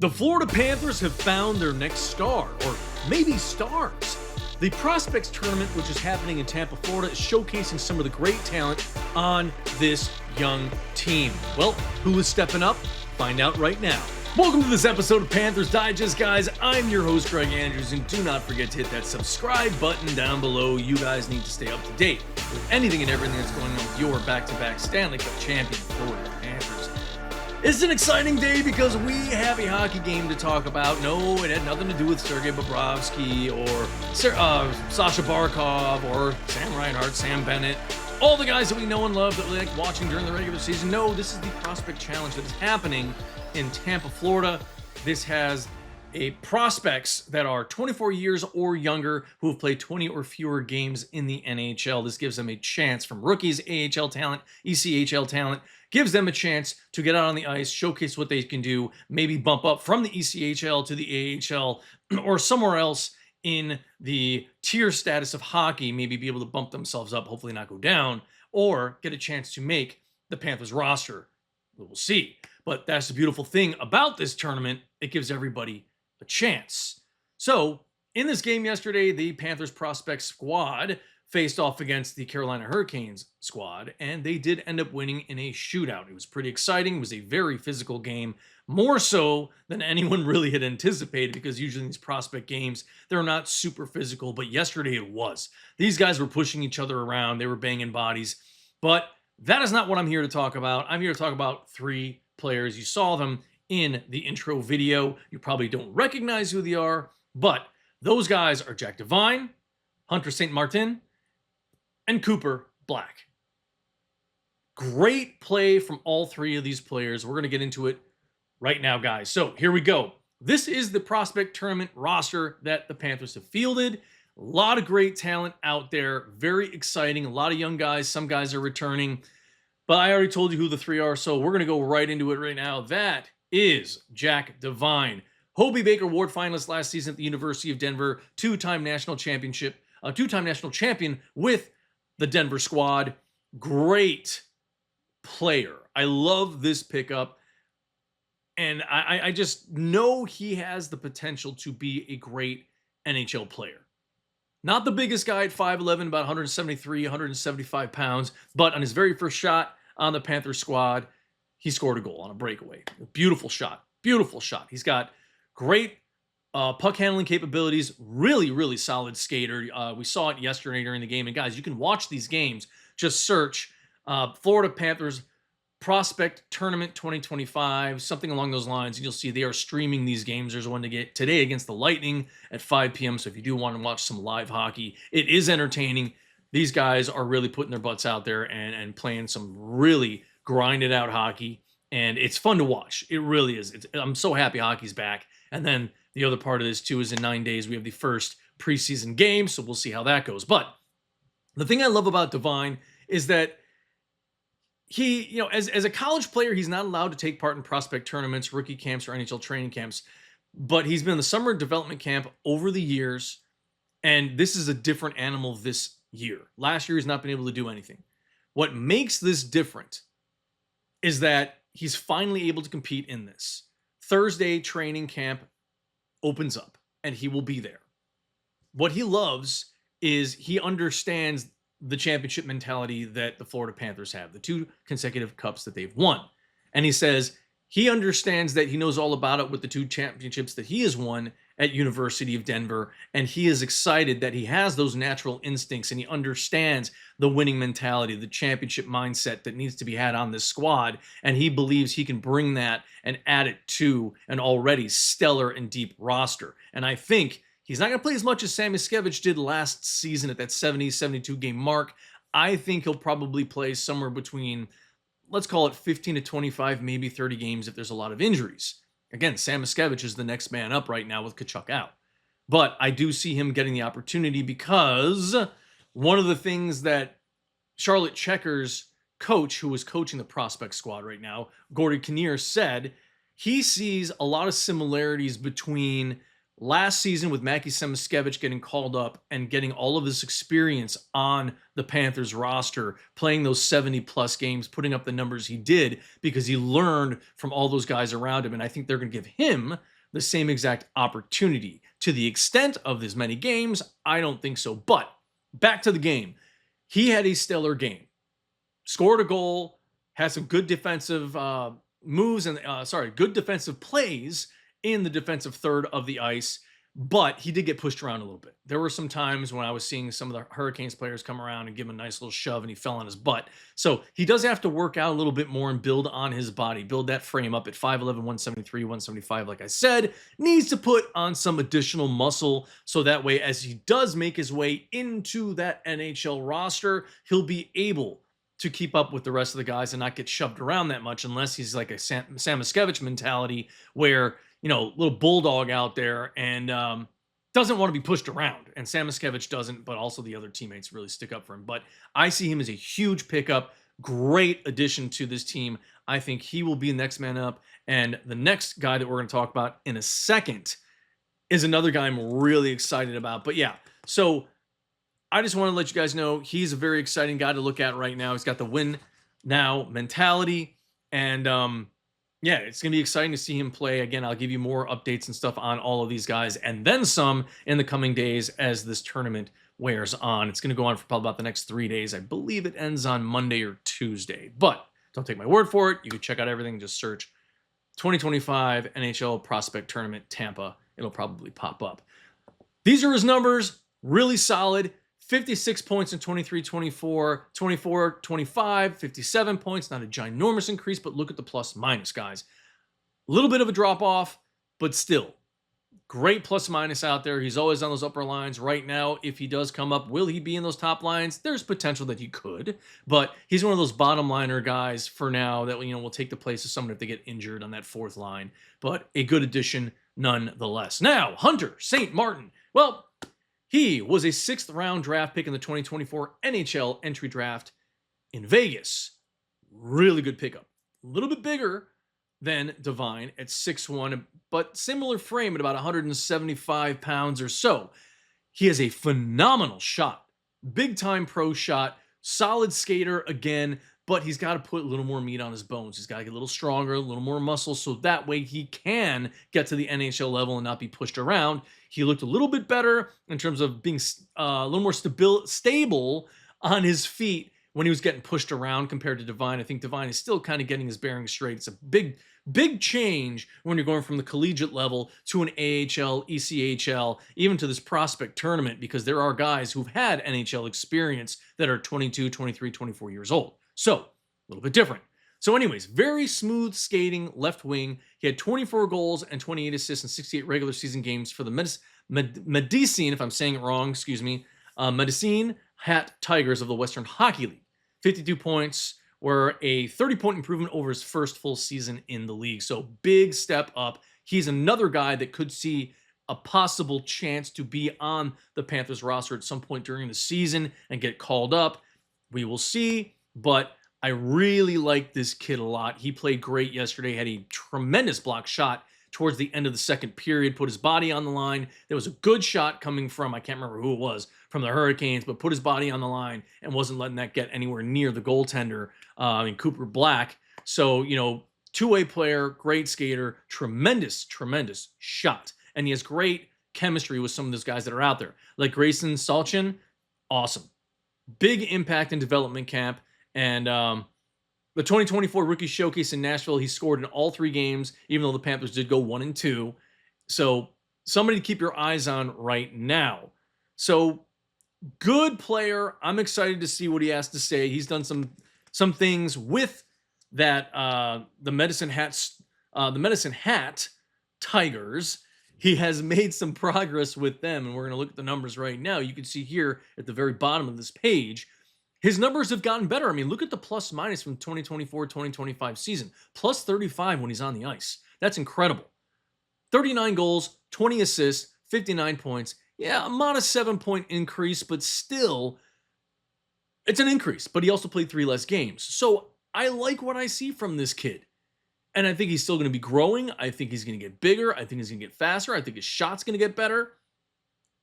The Florida Panthers have found their next star, or maybe stars. The Prospects Tournament, which is happening in Tampa, Florida, is showcasing some of the great talent on this young team. Well, who is stepping up? Find out right now. Welcome to this episode of Panthers Digest, guys. I'm your host, Greg Andrews, and do not forget to hit that subscribe button down below. You guys need to stay up to date with anything and everything that's going on with your back-to-back Stanley Cup champion, Florida Panthers. It's an exciting day because we have a hockey game to talk about. No, it had nothing to do with Sergei Bobrovsky or Sasha Barkov or Sam Reinhart, Sam Bennett, all the guys that we know and love that we like watching during the regular season. No, this is the Prospect Challenge that is happening in Tampa, Florida. This has prospects that are 24 years or younger who have played 20 or fewer games in the NHL. This gives them a chance from rookies, AHL talent, ECHL talent, gives them a chance to get out on the ice, showcase what they can do, maybe bump up from the ECHL to the AHL or somewhere else in the tier status of hockey, maybe be able to bump themselves up, hopefully not go down, or get a chance to make the Panthers roster. We'll see. But that's the beautiful thing about this tournament. It gives everybody a chance. So in this game yesterday, the Panthers prospect squad faced off against the Carolina Hurricanes squad, and they did end up winning in a shootout. It was pretty exciting. It was a very physical game, more so than anyone really had anticipated, because usually in these prospect games, they're not super physical, but yesterday it was. These guys were pushing each other around. They were banging bodies, but that is not what I'm here to talk about. I'm here to talk about three players. You saw them in the intro video. You probably don't recognize who they are, but those guys are Jack Devine, Hunter St. Martin, and Cooper Black. Great play from all three of these players. We're going to get into it right now, guys. So here we go. This is the prospect tournament roster that the Panthers have fielded. A lot of great talent out there. Very exciting. A lot of young guys. Some guys are returning. But I already told you who the three are, so we're going to go right into it right now. That is Jack Devine. Hobey Baker Award finalist last season at the University of Denver. Two-time national champion with the Denver squad. Great player. I love this pickup. And I just know he has the potential to be a great NHL player. Not the biggest guy at 5'11", about 173, 175 pounds, but on his very first shot on the Panthers squad, he scored a goal on a breakaway. Beautiful shot. Beautiful shot. He's got great puck handling capabilities, really solid skater. We saw it yesterday during the game. And guys, you can watch these games. Just search Florida Panthers Prospect Tournament 2025, something along those lines, and you'll see they are streaming these games. There's one to get today against the Lightning at 5 p.m. So if you do want to watch some live hockey, it is entertaining. These guys are really putting their butts out there and playing some really grinded out hockey, and it's fun to watch. It really is. I'm so happy hockey's back. And then the other part of this too is in 9 days we have the first preseason game, so we'll see how that goes. But the thing I love about Devine is that he, as a college player, he's not allowed to take part in prospect tournaments, rookie camps, or NHL training camps. But he's been in the summer development camp over the years, and this is a different animal this year. Last year, he's not been able to do anything. What makes this different is that he's finally able to compete in this. Thursday training camp opens up, and he will be there. What he loves is he understands the championship mentality that the Florida Panthers have, the 2 consecutive cups that they've won. And he says he understands that he knows all about it with the 2 championships that he has won at University of Denver. And he is excited that he has those natural instincts and he understands the winning mentality, the championship mindset that needs to be had on this squad. And he believes he can bring that and add it to an already stellar and deep roster. And I think he's not going to play as much as Sam Miskevich did last season at that 70, 72 game mark. I think he'll probably play somewhere between, let's call it 15 to 25, maybe 30 games if there's a lot of injuries. Again, Sam Miskevich is the next man up right now with Tkachuk out. But I do see him getting the opportunity because one of the things that Charlotte Checkers' coach, who is coaching the prospect squad right now, Gordy Kinnear, said he sees a lot of similarities between last seaon with Mackie Samoskevich getting called up and getting all of this experience on the Panthers roster, playing those 70-plus games, putting up the numbers he did because he learned from all those guys around him. And I think they're going to give him the same exact opportunity. To the extent of as many games, I don't think so. But back to the game. He had a stellar game. Scored a goal, had some good defensive moves and good defensive plays in the defensive third of the ice, but he did get pushed around a little bit. There were some times when I was seeing some of the Hurricanes players come around and give him a nice little shove and he fell on his butt. So he does have to work out a little bit more and build on his body, build that frame up at 5'11", 173, 175. Like I said, needs to put on some additional muscle so that way as he does make his way into that NHL roster, he'll be able to keep up with the rest of the guys and not get shoved around that much unless he's like a Samoskevich mentality where, little bulldog out there and doesn't want to be pushed around. And Samoskevich doesn't, but also the other teammates really stick up for him. But I see him as a huge pickup, great addition to this team. I think he will be the next man up. And the next guy that we're going to talk about in a second is another guy I'm really excited about. But yeah, so I just want to let you guys know he's a very exciting guy to look at right now. He's got the win now mentality. And yeah, it's going to be exciting to see him play. Again, I'll give you more updates and stuff on all of these guys and then some in the coming days as this tournament wears on. It's going to go on for probably about the next 3 days. I believe it ends on Monday or Tuesday. But don't take my word for it. You can check out everything. Just search 2025 NHL Prospect Tournament Tampa. It'll probably pop up. These are his numbers. Really solid. 56 points in 23-24, 24-25, 57 points. Not a ginormous increase, but look at the plus minus, guys. A little bit of a drop off, but still. Great plus minus out there. He's always on those upper lines. Right now, if he does come up, will he be in those top lines? There's potential that he could, but he's one of those bottom liner guys for now that will take the place of someone if they get injured on that fourth line. But a good addition nonetheless. Now, Hunter St. Martin. Well, he was a 6th-round draft pick in the 2024 NHL entry draft in Vegas. Really good pickup. A little bit bigger than Devine at 6'1", but similar frame at about 175 pounds or so. He has a phenomenal shot. Big-time pro shot. Solid skater again, but he's got to put a little more meat on his bones. He's got to get a little stronger, a little more muscle, so that way he can get to the NHL level and not be pushed around. He looked a little bit better in terms of being a little more stable on his feet when he was getting pushed around compared to Devine. I think Devine is still kind of getting his bearings straight. It's a big change when you're going from the collegiate level to an AHL, ECHL, even to this prospect tournament, because there are guys who've had NHL experience that are 22, 23, 24 years old. So, a little bit different. So anyways, very smooth skating left wing. He had 24 goals and 28 assists in 68 regular season games for the Medicine, if I'm saying it wrong, excuse me, Medicine Hat Tigers of the Western Hockey League. 52 points were a 30-point improvement over his first full season in the league. So big step up. He's another guy that could see a possible chance to be on the Panthers roster at some point during the season and get called up. We will see, but I really like this kid a lot. He played great yesterday, had a tremendous block shot towards the end of the second period, put his body on the line. There was a good shot coming from, I can't remember who it was, from the Hurricanes, but put his body on the line and wasn't letting that get anywhere near the goaltender, Cooper Black. So, two-way player, great skater, tremendous shot. And he has great chemistry with some of those guys that are out there. Like Grayson Salchin, awesome. Big impact in development camp. And the 2024 Rookie Showcase in Nashville, he scored in all 3 games, even though the Panthers did go 1-2. So somebody to keep your eyes on right now. So good player. I'm excited to see what he has to say. He's done some things with that the Medicine Hat Tigers. He has made some progress with them, and we're going to look at the numbers right now. You can see here at the very bottom of this page, his numbers have gotten better. I mean, look at the plus minus from 2024-2025 season. Plus 35 when he's on the ice. That's incredible. 39 goals, 20 assists, 59 points. Yeah, a modest 7-point increase, but still, it's an increase. But he also played 3 less games. So I like what I see from this kid. And I think he's still going to be growing. I think he's going to get bigger. I think he's going to get faster. I think his shot's going to get better.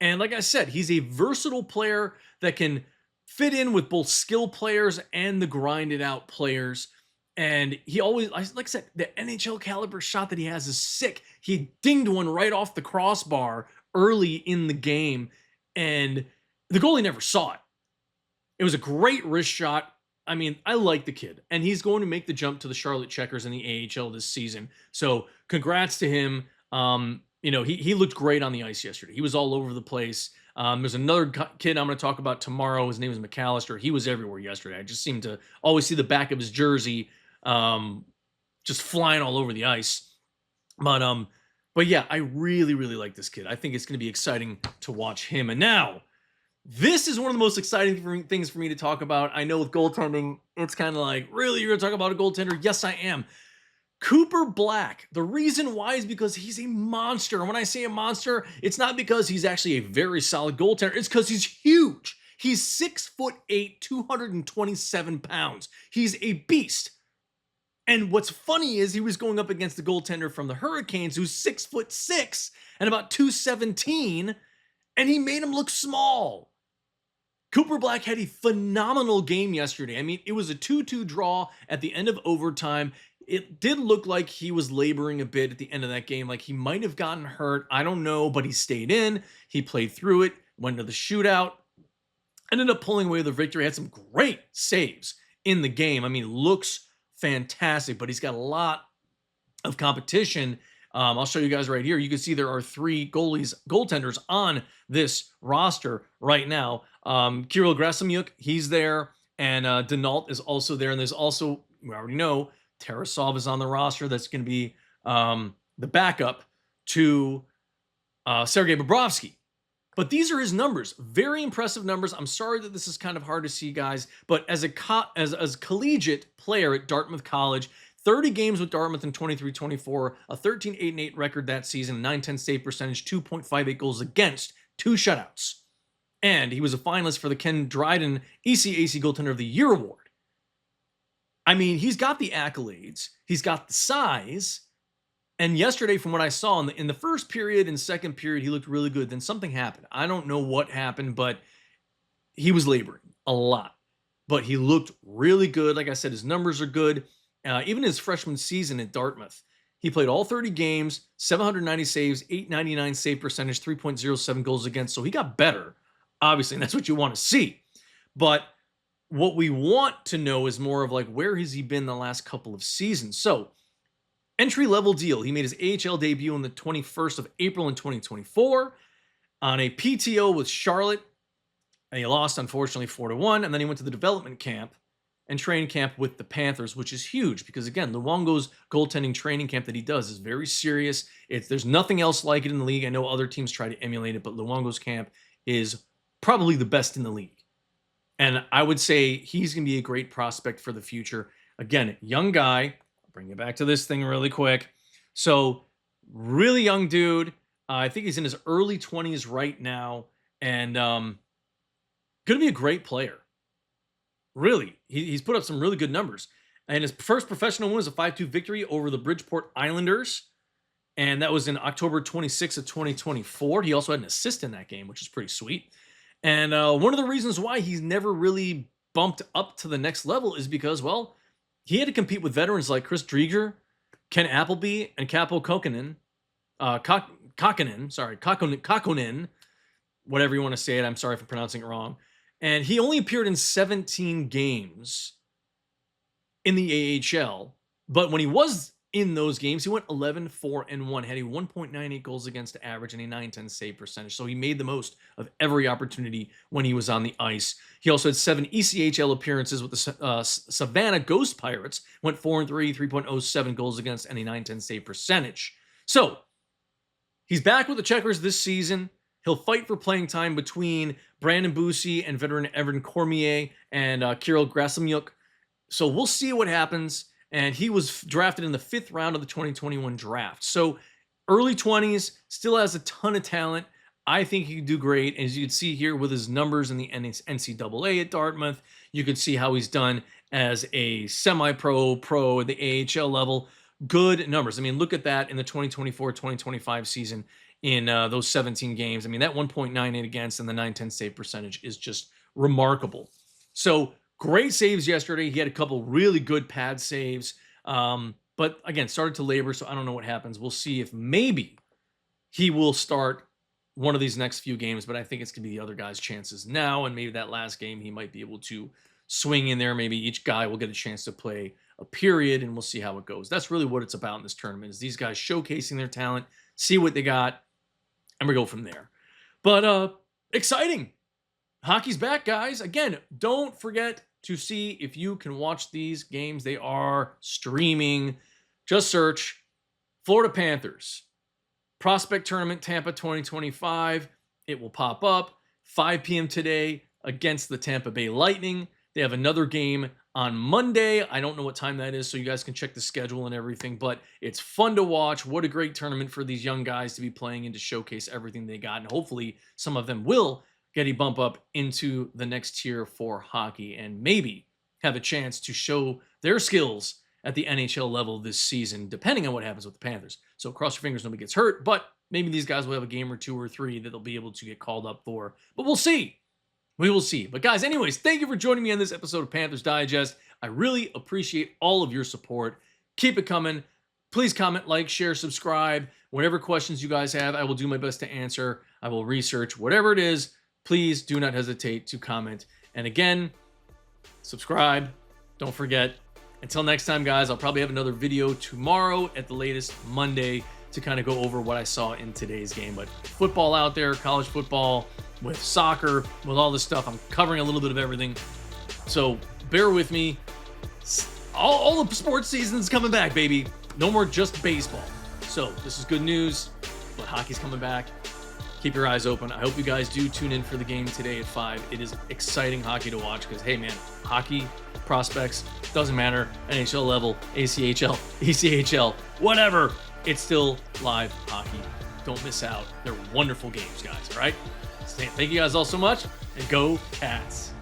And like I said, he's a versatile player that can fit in with both skill players and the grinded out players. And he always, like I said, the NHL caliber shot that he has is sick. He dinged one right off the crossbar early in the game, and the goalie never saw it. It was a great wrist shot. I mean, I like the kid, and he's going to make the jump to the Charlotte Checkers in the AHL this season. So congrats to him. He looked great on the ice yesterday. He was all over the place. There's another kid I'm going to talk about tomorrow. His name is McAllister. He was everywhere yesterday. I just seemed to always see the back of his jersey just flying all over the ice. But yeah, I really, really like this kid. I think it's going to be exciting to watch him. And now, this is one of the most exciting things for me to talk about. I know with goaltending, it's kind of like, really, you're going to talk about a goaltender? Yes, I am. Cooper Black. The reason why is because he's a monster. And when I say a monster, it's not because he's actually a very solid goaltender. It's because he's huge. He's 6'8", 227 pounds. He's a beast. And what's funny is he was going up against the goaltender from the Hurricanes, who's 6'6" and about 217, and he made him look small. Cooper Black had a phenomenal game yesterday. I mean, it was a 2-2 draw at the end of overtime. It did look like he was laboring a bit at the end of that game, like he might have gotten hurt. I don't know, but he stayed in. He played through it, went to the shootout, ended up pulling away the victory. Had some great saves in the game. I mean, looks fantastic, but he's got a lot of competition. I'll show you guys right here. You can see there are 3 goaltenders on this roster right now. Kirill Grasemyuk, he's there, and Denault is also there. And there's also, we already know, Tarasov is on the roster. That's going to be the backup to Sergei Bobrovsky. But these are his numbers. Very impressive numbers. I'm sorry that this is kind of hard to see, guys. But as a collegiate player at Dartmouth College, 30 games with Dartmouth in 23-24, a 13-8-8 record that season, 910 save percentage, 2.58 goals against, 2 shutouts. And he was a finalist for the Ken Dryden ECAC Goaltender of the Year award. I mean, he's got the accolades. He's got the size. And yesterday, from what I saw in the first period and second period, he looked really good. Then something happened. I don't know what happened, but he was laboring a lot. But he looked really good. Like I said, his numbers are good. Even his freshman season at Dartmouth, he played all 30 games, 790 saves, 899 save percentage, 3.07 goals against. So he got better, obviously, and that's what you want to see. But what we want to know is more of like, where has he been the last couple of seasons? So, entry-level deal. He made his AHL debut on the 21st of April in 2024 on a PTO with Charlotte, and he lost, unfortunately, 4-1, and then he went to the development camp and training camp with the Panthers, which is huge because, again, Luongo's goaltending training camp that he does is very serious. There's nothing else like it in the league. I know other teams try to emulate it, but Luongo's camp is probably the best in the league. And I would say he's going to be a great prospect for the future. Again, young guy. I'll bring you back to this thing really quick. So, really young dude. I think he's in his early 20s right now. And going to be a great player. Really. He's put up some really good numbers. And his first professional win was a 5-2 victory over the Bridgeport Islanders. And that was in October 26th of 2024. He also had an assist in that game, which is pretty sweet. And one of the reasons why he's never really bumped up to the next level is because, well, he had to compete with veterans like Chris Drieger, Ken Appleby, and Capo Kokkonen. Kokkonen, whatever you want to say it. I'm sorry for pronouncing it wrong. And he only appeared in 17 games in the AHL. But when he was in those games, he went 11-4-1, had a 1.98 goals against average and a 910 save percentage. So he made the most of every opportunity when he was on the ice. He also had 7 ECHL appearances with the Savannah Ghost Pirates, went 4-3, 3.07 goals against and a 910 save percentage. So he's back with the Checkers this season. He'll fight for playing time between Brandon Bussi and veteran Evan Cormier and Kirill Grasemyuk. So we'll see what happens. And he was drafted in the 5th round of the 2021 draft. So early 20s, still has a ton of talent. I think he could do great. As you can see here with his numbers in the NCAA at Dartmouth, you can see how he's done as a semi-pro, pro at the AHL level. good numbers. I mean, look at that in the 2024-2025 season in those 17 games. I mean, that 1.98 against and the 910 save percentage is just remarkable. So great saves yesterday. He had a couple really good pad saves. But again, started to labor, so I don't know what happens. We'll see if maybe he will start one of these next few games, but I think it's going to be the other guy's chances now, and maybe that last game he might be able to swing in there. Maybe each guy will get a chance to play a period, and we'll see how it goes. That's really what it's about in this tournament, is these guys showcasing their talent, see what they got, and we go from there. But exciting. Hockey's back, guys. Again, don't forget to see if you can watch these games. They are streaming. Just search Florida Panthers Prospect Tournament Tampa 2025. It will pop up 5 p.m. today against the Tampa Bay Lightning. They have another game on Monday. I don't know what time that is, so you guys can check the schedule and everything, but it's fun to watch. What a great tournament for these young guys to be playing and to showcase everything they got, and hopefully some of them will get a bump up into the next tier for hockey and maybe have a chance to show their skills at the NHL level this season, depending on what happens with the Panthers. So cross your fingers nobody gets hurt, but maybe these guys will have a game or 2 or 3 that they'll be able to get called up for. But we'll see. We will see. But guys, anyways, thank you for joining me on this episode of Panthers Digest. I really appreciate all of your support. Keep it coming. Please comment, like, share, subscribe. Whatever questions you guys have, I will do my best to answer. I will research whatever it is. Please do not hesitate to comment. And again, subscribe. Don't forget. Until next time, guys, I'll probably have another video tomorrow at the latest, Monday, to kind of go over what I saw in today's game. But football out there, college football, with soccer, with all this stuff, I'm covering a little bit of everything. So bear with me. All the sports season's coming back, baby. No more just baseball. So this is good news, but hockey's coming back. Keep your eyes open. I hope you guys do tune in for the game today at 5. It is exciting hockey to watch because, hey, man, hockey prospects, doesn't matter, NHL level, ACHL, ECHL, whatever, it's still live hockey. Don't miss out. They're wonderful games, guys, all right? Thank you guys all so much, and go Cats.